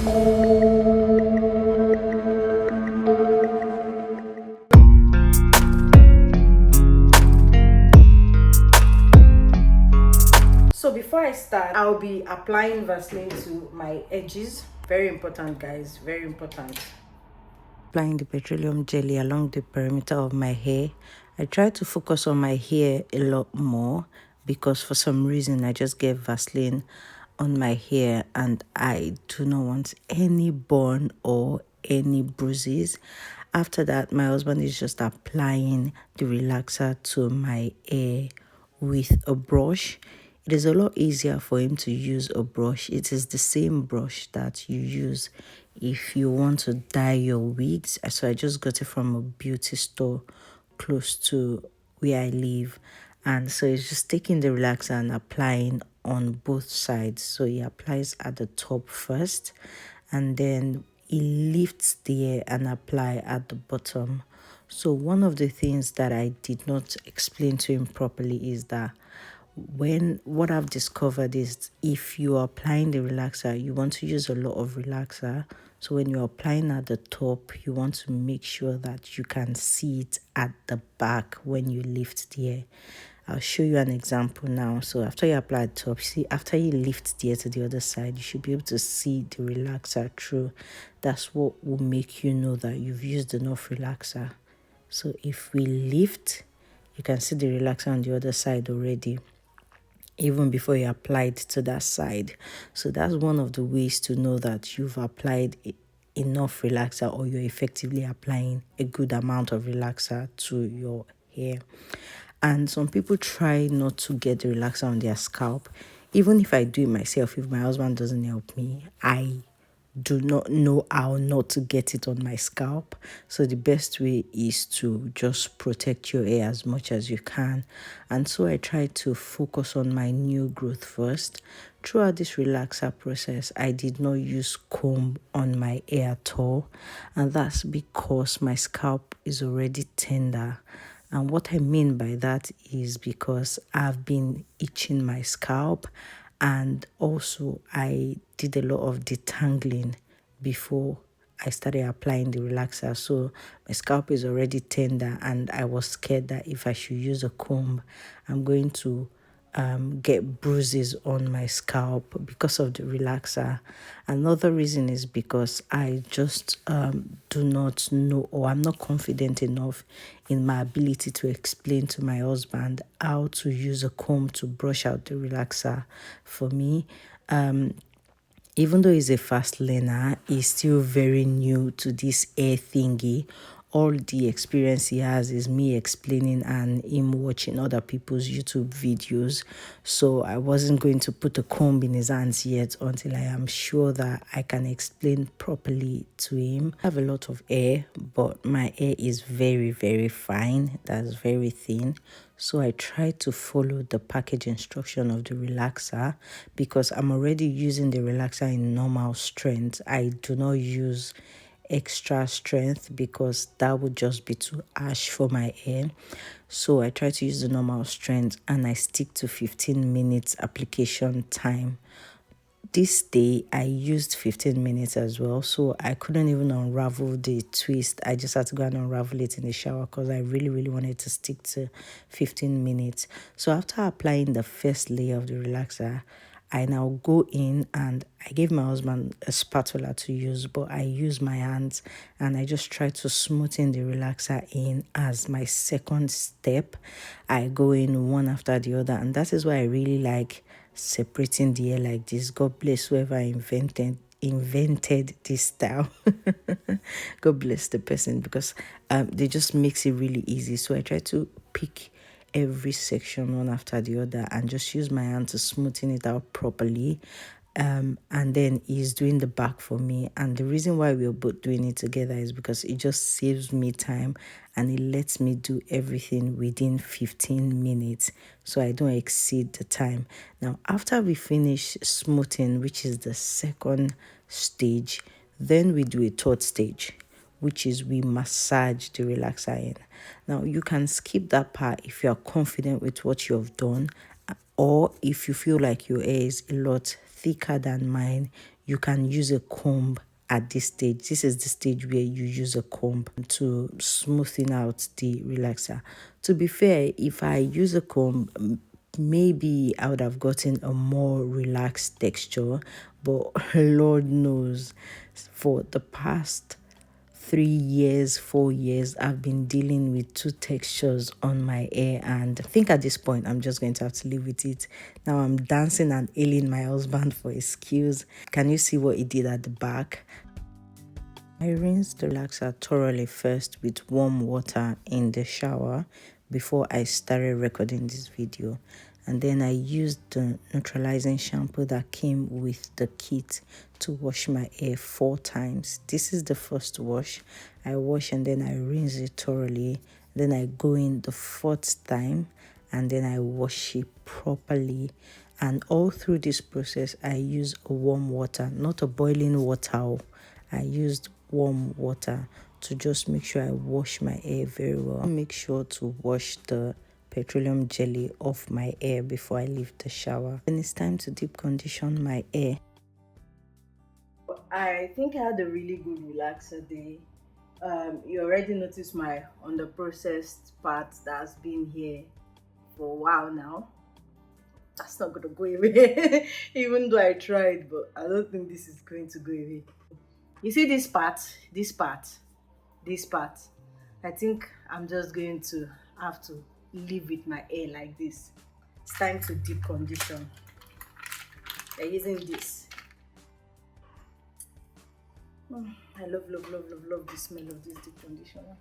So before I start, I'll be applying Vaseline to my edges. Very important, guys, very important. Applying the petroleum jelly along the perimeter of my hair. I try to focus on my hair a lot more because for some reason I just get Vaseline on my hair and I do not want any burn or any bruises. After that, my husband is just applying the relaxer to my hair with a brush. It is a lot easier for him to use a brush. It is the same brush that you use if you want to dye your wigs. So I just got it from a beauty store close to where I live. And so it's just taking the relaxer and applying on both sides. So he applies at the top first and then he lifts the hair and apply at the bottom. So one of the things that I did not explain to him properly is that what I've discovered is if you are applying the relaxer, you want to use a lot of relaxer. So when you're applying at the top, you want to make sure that you can see it at the back when you lift the hair. I'll show you an example now. So after you apply the top, see, after you lift the hair to the other side, you should be able to see the relaxer through. That's what will make you know that you've used enough relaxer. So if we lift, you can see the relaxer on the other side already, even before you applied to that side. So that's one of the ways to know that you've applied enough relaxer or you're effectively applying a good amount of relaxer to your hair. And some people try not to get the relaxer on their scalp. Even if I do it myself, if my husband doesn't help me, I do not know how not to get it on my scalp. So the best way is to just protect your hair as much as you can. And so I try to focus on my new growth first. Throughout this relaxer process, I did not use comb on my hair at all. And that's because my scalp is already tender. And what I mean by that is because I've been itching my scalp, and also I did a lot of detangling before I started applying the relaxer. So my scalp is already tender and I was scared that if I should use a comb, I'm going to get bruises on my scalp because of the relaxer. Another reason is because I just do not know, or I'm not confident enough in my ability to explain to my husband how to use a comb to brush out the relaxer for me. Even though he's a fast learner, he's still very new to this hair thingy. All the experience he has is me explaining and him watching other people's YouTube videos. So I wasn't going to put a comb in his hands yet until I am sure that I can explain properly to him. I have a lot of hair, but my hair is very, very fine. That's very thin. So I try to follow the package instruction of the relaxer because I'm already using the relaxer in normal strength. I do not use extra strength because that would just be too harsh for my hair. So I try to use the normal strength and I stick to 15 minutes application time. This day I used 15 minutes as well, so I couldn't even unravel the twist. I just had to go and unravel it in the shower because I really wanted to stick to 15 minutes. So after applying the first layer of the relaxer, I now go in and I gave my husband a spatula to use, but I use my hands and I just try to smoothen the relaxer in as my second step. I go in one after the other, and that is why I really like separating the hair like this. God bless whoever invented this style. God bless the person, because they just makes it really easy. So I try to pick every section one after the other and just use my hand to smoothen it out properly. And then he's doing the back for me, and the reason why we're both doing it together is because it just saves me time and it lets me do everything within 15 minutes so I don't exceed the time. Now after we finish smoothing, which is the second stage, then we do a third stage, which is we massage the relaxer in. Now you can skip that part if you are confident with what you have done, or if you feel like your hair is a lot thicker than mine, you can use a comb at this stage. This is the stage where you use a comb to smoothen out the relaxer. To be fair, if I use a comb, maybe I would have gotten a more relaxed texture, but Lord knows, for the past 3 years, 4 years, I've been dealing with two textures on my hair, and I think at this point I'm just going to have to live with it. Now I'm dancing and ailing my husband for excuse. Can you see what he did at the back? I rinsed the relaxer thoroughly first with warm water in the shower before I started recording this video, and then I used the neutralizing shampoo that came with the kit to wash my hair 4 times. This is the first wash. I wash and then I rinse it thoroughly, then I go in the 4th time and then I wash it properly. And all through this process I use warm water, not a boiling water. I used warm water to just make sure I wash my hair very well. Make sure to wash the petroleum jelly off my hair before I leave the shower. Then it's time to deep condition my hair. I think I had a really good relaxer day. You already noticed my under-processed part that's been here for a while now. That's not gonna go away even though I tried, but I don't think this is going to go away. You see this part, I think I'm just going to have to live with my hair like this. It's time to deep condition. We're using this. I love the smell of this deep conditioner.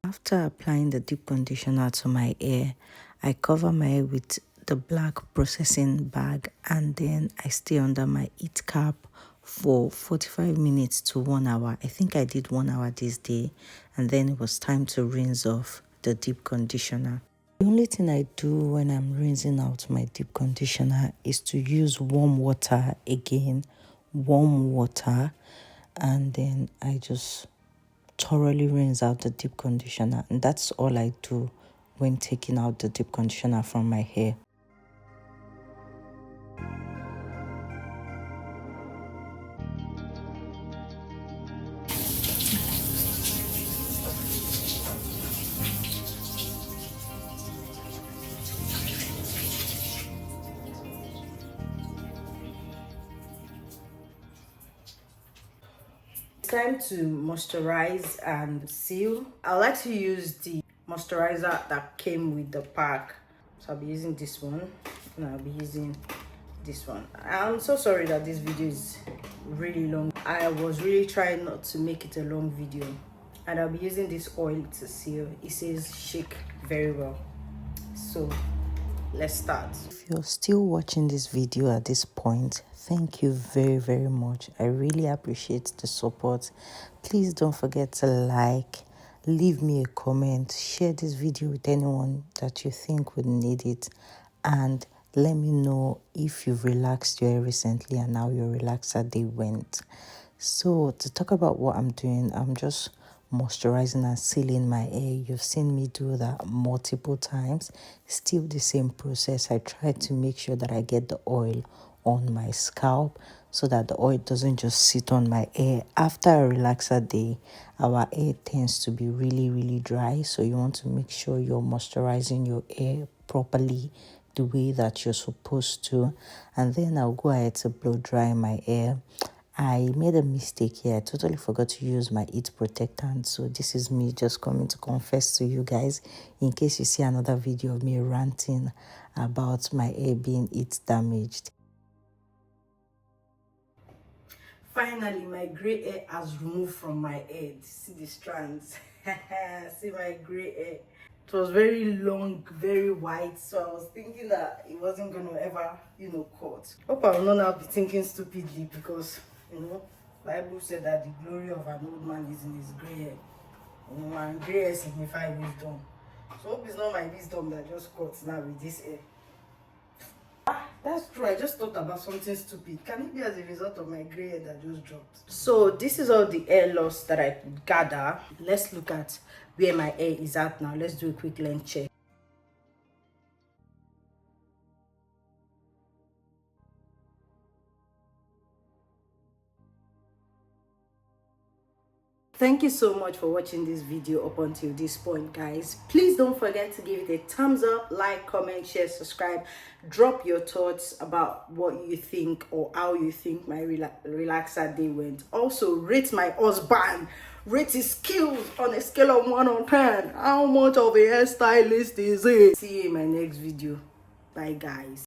After applying the deep conditioner to my hair, I cover my hair with the black processing bag and then I stay under my heat cap for 45 minutes to 1 hour. I think I did 1 hour this day, and then it was time to rinse off the deep conditioner. The only thing I do when I'm rinsing out my deep conditioner is to use warm water again, and then I just thoroughly rinse out the deep conditioner, and that's all I do when taking out the deep conditioner from my hair. It's time to moisturize and seal. I like to use the moisturizer that came with the pack, so I'll be using this one and I'll be using this one. I'm so sorry that this video is really long. I was really trying not to make it a long video, and I'll be using this oil to seal. It says shake very well, so let's start. If you're still watching this video at this point, thank you very much. I really appreciate the support. Please don't forget to like, leave me a comment, share this video with anyone that you think would need it, and let me know if you've relaxed your hair recently and how your relaxer day went. So to talk about what I'm doing, I'm just moisturizing and sealing my hair. You've seen me do that multiple times. Still the same process. I try to make sure that I get the oil on my scalp so that the oil doesn't just sit on my hair. After a relaxer day, our hair tends to be really dry, so you want to make sure you're moisturizing your hair properly, the way that you're supposed to. And then I'll go ahead to blow dry my hair. I made a mistake here. I totally forgot to use my heat protectant. So this is me just coming to confess to you guys, in case you see another video of me ranting about my hair being heat damaged. Finally, my gray hair has removed from my head. See the strands. See my gray hair. It was very long, very white, so I was thinking that it wasn't going to ever, cut. Hope I will not now be thinking stupidly because, Bible said that the glory of an old man is in his gray hair. And gray hair signifies wisdom. So hope it's not my wisdom that just cuts now with this hair. That's true. I just thought about something stupid. Can it be as a result of my gray hair that just dropped? So this is all the hair loss that I could gather. Let's look at where my hair is at now. Let's do a quick length check. Thank you so much for watching this video up until this point, guys. Please don't forget to give it a thumbs up, like, comment, share, subscribe. Drop your thoughts about what you think or how you think my relaxer day went. Also, rate my husband. Rate his skills on a scale of 1 to 10. How much of a hairstylist is he? See you in my next video. Bye, guys.